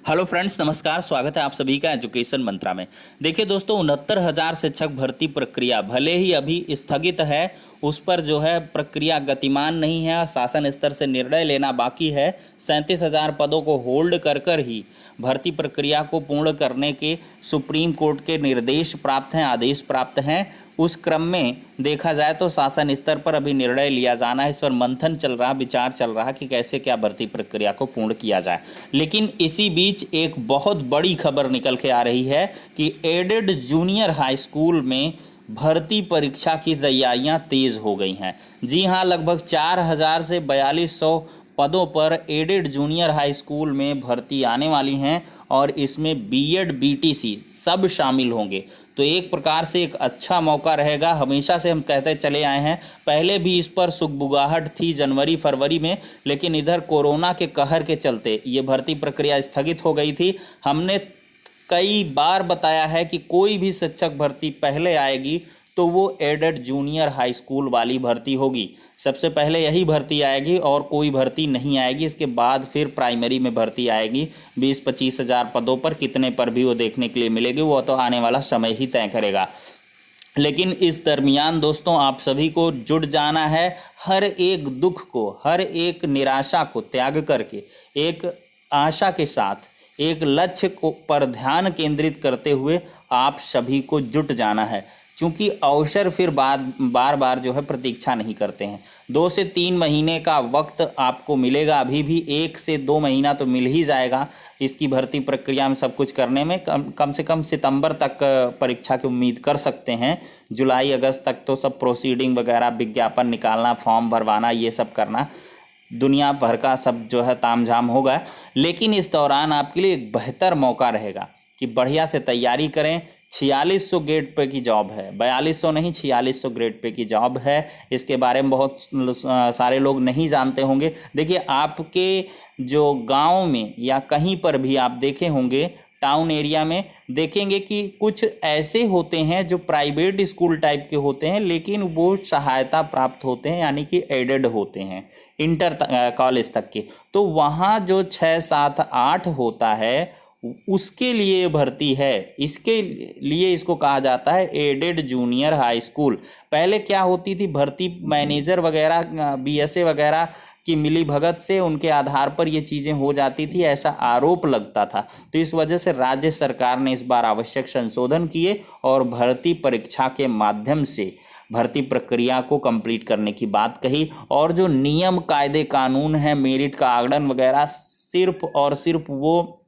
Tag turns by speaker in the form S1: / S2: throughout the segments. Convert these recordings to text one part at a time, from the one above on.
S1: Hello friends, नमस्कार। स्वागत है आप सभी का एजुकेशन मंत्रा में। देखिए दोस्तों, 69,000 शिक्षक भर्ती प्रक्रिया भले ही अभी स्थगित है, उस पर जो है प्रक्रिया गतिमान नहीं है। शासन स्तर से निर्णय लेना बाकी है। 37,000 पदों को होल्ड कर ही भर्ती प्रक्रिया को पूर्ण करने के सुप्रीम कोर्ट के निर्देश प्राप्त हैं, आदेश प्राप्त हैं। उस क्रम में देखा जाए तो शासन स्तर पर अभी निर्णय लिया जाना है। इस पर मंथन चल रहा, विचार चल रहा कि कैसे क्या भर्ती प्रक्रिया को पूर्ण किया जाए। लेकिन इसी बीच एक बहुत बड़ी खबर निकल के आ रही है कि एडेड जूनियर हाई स्कूल में भर्ती परीक्षा की तैयारियां तेज हो गई हैं। जी हां, लगभग 4,000 से 4,200 पदों पर एडेड जूनियर हाई स्कूल में भर्ती आने वाली हैं और इसमें बीएड बीटीसी सब शामिल होंगे। तो एक प्रकार से एक अच्छा मौका रहेगा। हमेशा से हम कहते चले आए हैं, पहले भी इस पर सुगबुगाहट थी जनवरी फरवरी में, लेकिन इधर कोरोना के कहर के चलते ये भर्ती प्रक्रिया स्थगित हो गई थी। हमने कई बार बताया है कि कोई भी शिक्षक भर्ती पहले आएगी तो वो एडेड जूनियर हाई स्कूल वाली भर्ती होगी। सबसे पहले यही भर्ती आएगी और कोई भर्ती नहीं आएगी। इसके बाद फिर प्राइमरी में भर्ती आएगी। 20-25 हज़ार पदों पर कितने पर भी वो देखने के लिए मिलेगी, वो तो आने वाला समय ही तय करेगा। लेकिन इस दरमियान दोस्तों, आप सभी को जुट जाना है। हर एक दुख को, हर एक निराशा को त्याग करके एक आशा के साथ एक लक्ष्य को पर ध्यान केंद्रित करते हुए आप सभी को जुट जाना है। क्योंकि अवसर फिर बार बार जो है प्रतीक्षा नहीं करते हैं। 2 से 3 महीने का वक्त आपको मिलेगा। अभी भी 1 से 2 महीना तो मिल ही जाएगा इसकी भर्ती प्रक्रिया में सब कुछ करने में। कम से कम सितंबर तक परीक्षा की उम्मीद कर सकते हैं। जुलाई अगस्त तक तो सब प्रोसीडिंग वगैरह, विज्ञापन निकालना, फॉर्म भरवाना, ये सब करना, दुनिया भर का सब जो है तामझाम होगा। लेकिन इस दौरान आपके लिए एक बेहतर मौका रहेगा कि बढ़िया से तैयारी करें। 4600 ग्रेड पे की जॉब है, 4200 नहीं, 4600 ग्रेड पे की जॉब है। इसके बारे में बहुत सारे लोग नहीं जानते होंगे। देखिए, आपके जो गांव में या कहीं पर भी आप देखे होंगे, टाउन एरिया में देखेंगे कि कुछ ऐसे होते हैं जो प्राइवेट स्कूल टाइप के होते हैं, लेकिन वो सहायता प्राप्त होते हैं, यानी कि एडेड होते हैं इंटर कॉलेज तक के। तो वहाँ जो 6, 7, 8 होता है, उसके लिए भर्ती है। इसके लिए इसको कहा जाता है एडेड जूनियर हाई स्कूल। पहले क्या होती थी, भर्ती मैनेजर वगैरह, बीएसए वगैरह की मिली भगत से उनके आधार पर ये चीज़ें हो जाती थी, ऐसा आरोप लगता था। तो इस वजह से राज्य सरकार ने इस बार आवश्यक संशोधन किए और भर्ती परीक्षा के माध्यम से भर्ती प्रक्रिया को कंप्लीट करने की बात कही। और जो नियम कायदे कानून है, मेरिट का आगड़न वगैरह, सिर्फ और सिर्फ वो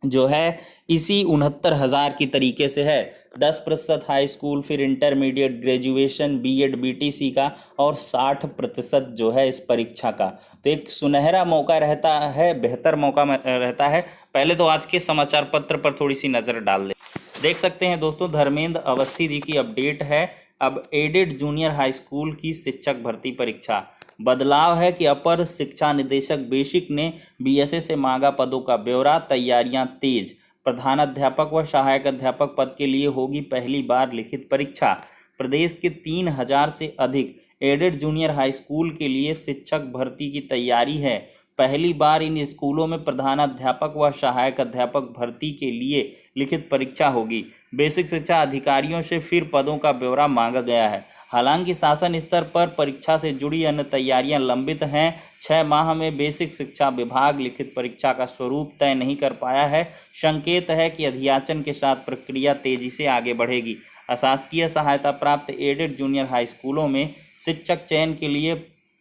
S1: जो है इसी 69,000 की तरीके से है। 10% हाई स्कूल, फिर इंटरमीडिएट, ग्रेजुएशन, बीएड बीटीसी का, और 60% जो है इस परीक्षा का। तो एक सुनहरा मौका रहता है, बेहतर मौका रहता है। पहले तो आज के समाचार पत्र पर थोड़ी सी नज़र डाल ले। देख सकते हैं दोस्तों, धर्मेंद्र अवस्थी जी की अपडेट है। अब एडेड जूनियर हाई स्कूल की शिक्षक भर्ती परीक्षा बदलाव है कि अपर शिक्षा निदेशक बेसिक ने बीएसए से मांगा पदों का ब्यौरा, तैयारियां तेज। प्रधानाध्यापक व सहायक अध्यापक पद के लिए होगी पहली बार लिखित परीक्षा। प्रदेश के 3,000 से अधिक एडेड जूनियर हाई स्कूल के लिए शिक्षक भर्ती की तैयारी है। पहली बार इन स्कूलों में प्रधानाध्यापक व सहायक अध्यापक भर्ती के लिए लिखित परीक्षा होगी। बेसिक शिक्षा अधिकारियों से फिर पदों का ब्यौरा मांगा गया है। हालांकि शासन स्तर पर परीक्षा से जुड़ी अन्य तैयारियां लंबित हैं। 6 माह में बेसिक शिक्षा विभाग लिखित परीक्षा का स्वरूप तय नहीं कर पाया है। संकेत है कि अध्याचन के साथ प्रक्रिया तेजी से आगे बढ़ेगी। अशासकीय सहायता प्राप्त एडेड जूनियर हाई स्कूलों में शिक्षक चयन के लिए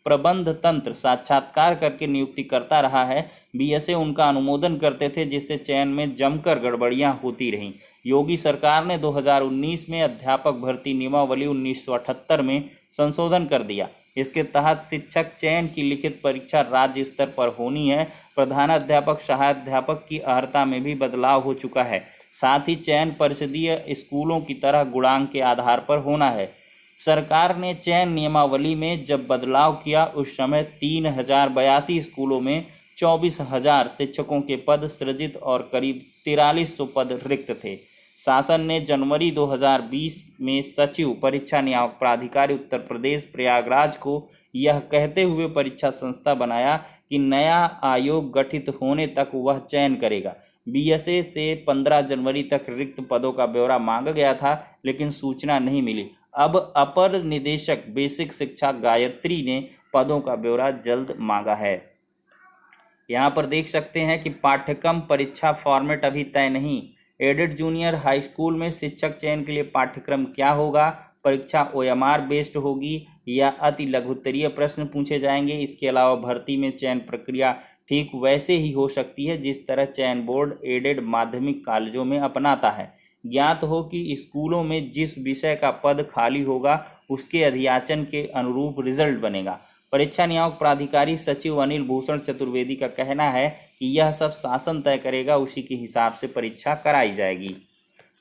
S1: प्रबंध तंत्र साक्षात्कार करके नियुक्ति करता रहा है। बीएसए उनका अनुमोदन करते थे, जिससे चयन में जमकर गड़बड़ियां होती रहीं। योगी सरकार ने 2019 में अध्यापक भर्ती नियमावली 1978 में संशोधन कर दिया। इसके तहत शिक्षक चयन की लिखित परीक्षा राज्य स्तर पर होनी है। प्रधानाध्यापक सहायक अध्यापक की अर्हता में भी बदलाव हो चुका है। साथ ही चयन परिषदीय स्कूलों की तरह गुणांक के आधार पर होना है। सरकार ने चयन नियमावली में जब बदलाव किया, उस समय 3,082 स्कूलों में 24,000 शिक्षकों के पद सृजित और करीब 4300 पद रिक्त थे। शासन ने जनवरी 2020 में सचिव परीक्षा नियामक प्राधिकारी उत्तर प्रदेश प्रयागराज को यह कहते हुए परीक्षा संस्था बनाया कि नया आयोग गठित होने तक वह चयन करेगा। बीएसए से 15 जनवरी तक रिक्त पदों का ब्यौरा मांगा गया था, लेकिन सूचना नहीं मिली। अब अपर निदेशक बेसिक शिक्षा गायत्री ने पदों का ब्यौरा जल्द मांगा है। यहाँ पर देख सकते हैं कि पाठ्यक्रम परीक्षा फॉर्मेट अभी तय नहीं। एडेड जूनियर हाई स्कूल में शिक्षक चयन के लिए पाठ्यक्रम क्या होगा? परीक्षा ओएमआर बेस्ड होगी या अति लघुत्तरीय प्रश्न पूछे जाएंगे? इसके अलावा भर्ती में चयन प्रक्रिया ठीक वैसे ही हो सकती है जिस तरह चयन बोर्ड एडेड माध्यमिक कॉलेजों में अपनाता है। ज्ञात हो कि स्कूलों में जिस विषय का पद खाली होगा उसके अध्याचन के अनुरूप रिजल्ट बनेगा। परीक्षा नियामक प्राधिकारी सचिव अनिल भूषण चतुर्वेदी का कहना है कि यह सब शासन तय करेगा, उसी के हिसाब से परीक्षा कराई जाएगी।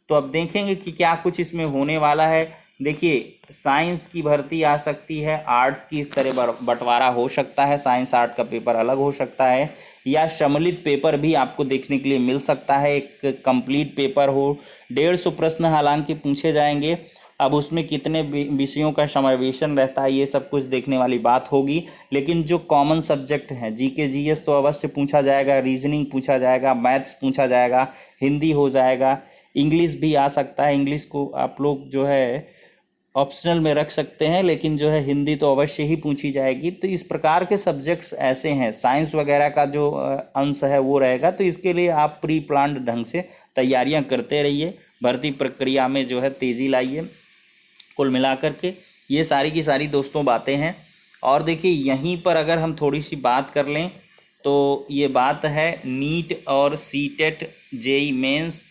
S1: तो अब देखेंगे कि क्या कुछ इसमें होने वाला है। देखिए, साइंस की भर्ती आ सकती है, आर्ट्स की इस तरह बंटवारा हो सकता है, साइंस आर्ट का पेपर अलग हो सकता है, या सम्मिलित पेपर भी आपको देखने के लिए मिल सकता है, एक कंप्लीट पेपर हो। 150 प्रश्न हालांकि पूछे जाएंगे। अब उसमें कितने विषयों का समावेशन रहता है ये सब कुछ देखने वाली बात होगी, लेकिन जो कॉमन सब्जेक्ट हैं जीके जीएस तो अवश्य पूछा जाएगा, रीजनिंग पूछा जाएगा, मैथ्स पूछा जाएगा, हिंदी हो जाएगा, इंग्लिश भी आ सकता है। इंग्लिश को आप लोग जो है ऑप्शनल में रख सकते हैं, लेकिन जो है हिंदी तो अवश्य ही पूछी जाएगी। तो इस प्रकार के सब्जेक्ट्स ऐसे हैं, साइंस वगैरह का जो अंश है वो रहेगा। तो इसके लिए आप प्री प्लान्ड ढंग से तैयारियां करते रहिए, भर्ती प्रक्रिया में जो है तेज़ी लाइए। कुल मिलाकर के ये सारी की सारी दोस्तों बातें हैं। और देखिए, यहीं पर अगर हम थोड़ी सी बात कर लें तो ये बात है नीट और सीटेट जेई मेंस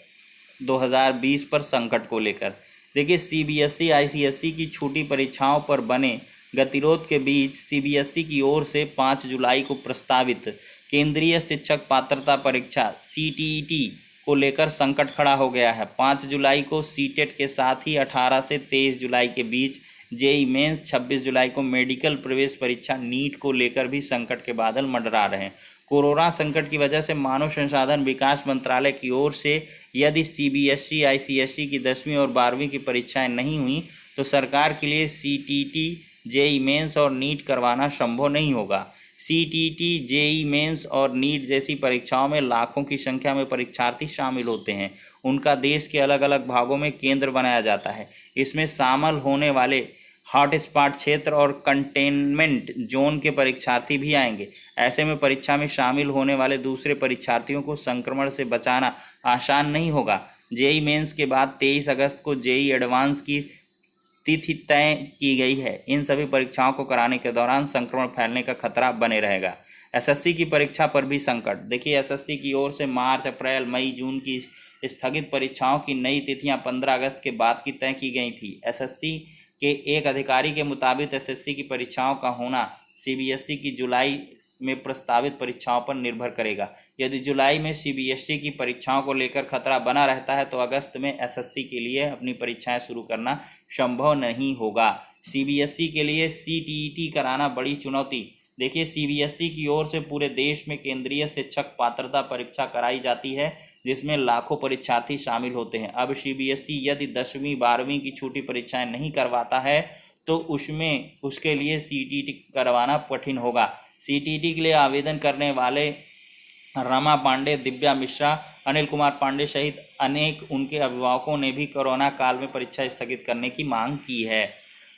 S1: 2020 पर संकट को लेकर। देखिए, सीबीएसई आईसीएसई की छोटी परीक्षाओं पर बने गतिरोध के बीच सीबीएसई की ओर से 5 जुलाई को प्रस्तावित केंद्रीय शिक्षक पात्रता परीक्षा सीटीईटी को लेकर संकट खड़ा हो गया है। 5 जुलाई को सीटेट के साथ ही 18 से 23 जुलाई के बीच जेई मेंस, 26 जुलाई को मेडिकल प्रवेश परीक्षा नीट को लेकर भी संकट के बादल मंडरा रहे हैं। कोरोना संकट की वजह से मानव संसाधन विकास मंत्रालय की ओर से यदि सीबीएसई आईसीएसई की 10वीं और 12वीं की परीक्षाएं नहीं हुई तो सरकार के लिए सीटीटी जेई मेंस और नीट करवाना संभव नहीं होगा। सीटीटी जेई मेंस और नीट जैसी परीक्षाओं में लाखों की संख्या में परीक्षार्थी शामिल होते हैं। उनका देश के अलग अलग भागों में केंद्र बनाया जाता है। इसमें शामिल होने वाले हॉटस्पॉट क्षेत्र और कंटेनमेंट जोन के परीक्षार्थी भी आएंगे। ऐसे में परीक्षा में शामिल होने वाले दूसरे परीक्षार्थियों को संक्रमण से बचाना आसान नहीं होगा। जेई मेंस के बाद 23 अगस्त को जेई एडवांस की तिथि तय की गई है। इन सभी परीक्षाओं को कराने के दौरान संक्रमण फैलने का खतरा बने रहेगा। एसएससी की परीक्षा पर भी संकट। देखिए, एसएससी की ओर से मार्च, अप्रैल, मई, जून की स्थगित परीक्षाओं की नई तिथियां 15 अगस्त के बाद की तय की गई थी। एसएससी के एक अधिकारी के मुताबिक एसएससी की परीक्षाओं का होना सीबीएसई की जुलाई में प्रस्तावित परीक्षाओं पर निर्भर करेगा। यदि जुलाई में सीबीएसई की परीक्षाओं को लेकर खतरा बना रहता है तो अगस्त में एसएससी के लिए अपनी परीक्षाएं शुरू करना संभव नहीं होगा। सीबीएसई के लिए सीटीईटी कराना बड़ी चुनौती। देखिए, सीबीएसई की ओर से पूरे देश में केंद्रीय शिक्षक पात्रता परीक्षा कराई जाती है जिसमें लाखों परीक्षार्थी शामिल होते हैं। अब सीबीएसई यदि 10वीं 12वीं की छोटी परीक्षाएं नहीं करवाता है तो उसके लिए सीटीईटी करवाना कठिन होगा। सीटीईटी के लिए आवेदन करने वाले रमा पांडे, दिव्या मिश्रा, अनिल कुमार पांडे सहित अनेक उनके अभिभावकों ने भी कोरोना काल में परीक्षा स्थगित करने की मांग की है।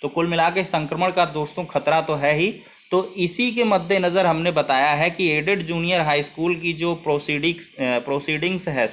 S1: तो कुल मिलाकर संक्रमण का दोस्तों खतरा तो है ही। तो इसी के मद्देनज़र हमने बताया है कि एडेड जूनियर हाई स्कूल की जो प्रोसीडिंग्स है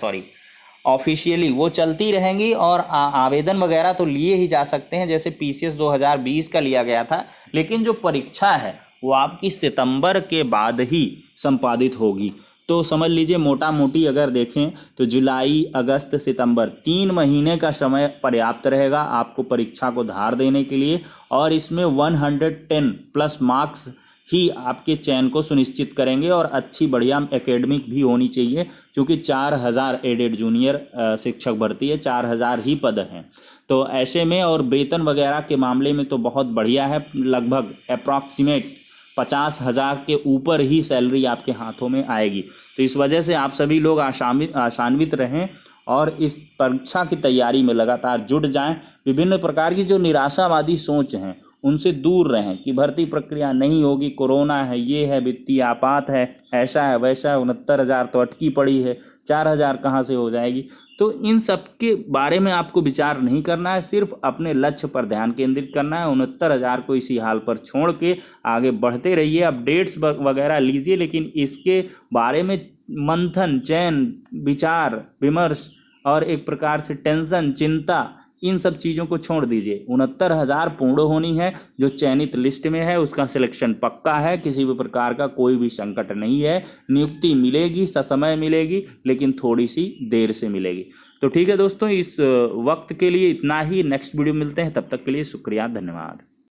S1: ऑफिशियली वो चलती रहेंगी और आवेदन वगैरह तो लिए ही जा सकते हैं, जैसे पीसीएस 2020 का लिया गया था। लेकिन जो परीक्षा है वो आपकी सितंबर के बाद ही संपादित होगी। तो समझ लीजिए, मोटा मोटी अगर देखें तो जुलाई, अगस्त, सितंबर 3 महीने का समय पर्याप्त रहेगा आपको परीक्षा को धार देने के लिए। और इसमें 110 प्लस मार्क्स ही आपके चयन को सुनिश्चित करेंगे और अच्छी बढ़िया एकेडमिक भी होनी चाहिए, क्योंकि 4000 एडेड जूनियर शिक्षक भर्ती है, 4000 ही पद हैं। तो ऐसे में और वेतन वगैरह के मामले में तो बहुत बढ़िया है, लगभग अप्रॉक्सीमेट 50,000 के ऊपर ही सैलरी आपके हाथों में आएगी। तो इस वजह से आप सभी लोग आशान्वित रहें और इस परीक्षा की तैयारी में लगातार जुट जाएं। विभिन्न प्रकार की जो निराशावादी सोच हैं उनसे दूर रहें कि भर्ती प्रक्रिया नहीं होगी, कोरोना है, ये है, वित्तीय आपात है, ऐसा है, वैसा है, 69,000 तो अटकी पड़ी है, 4,000 कहाँ से हो जाएगी। तो इन सब के बारे में आपको विचार नहीं करना है, सिर्फ अपने लक्ष्य पर ध्यान केंद्रित करना है। 69,000 को इसी हाल पर छोड़ के आगे बढ़ते रहिए। अपडेट्स वगैरह लीजिए, लेकिन इसके बारे में मंथन, चयन, विचार विमर्श और एक प्रकार से टेंशन, चिंता, इन सब चीज़ों को छोड़ दीजिए। 69,000 पूर्ण होनी है, जो चयनित लिस्ट में है उसका सिलेक्शन पक्का है, किसी भी प्रकार का कोई भी संकट नहीं है। नियुक्ति मिलेगी, ससमय मिलेगी, लेकिन थोड़ी सी देर से मिलेगी। तो ठीक है दोस्तों, इस वक्त के लिए इतना ही। नेक्स्ट वीडियो मिलते हैं, तब तक के लिए शुक्रिया, धन्यवाद।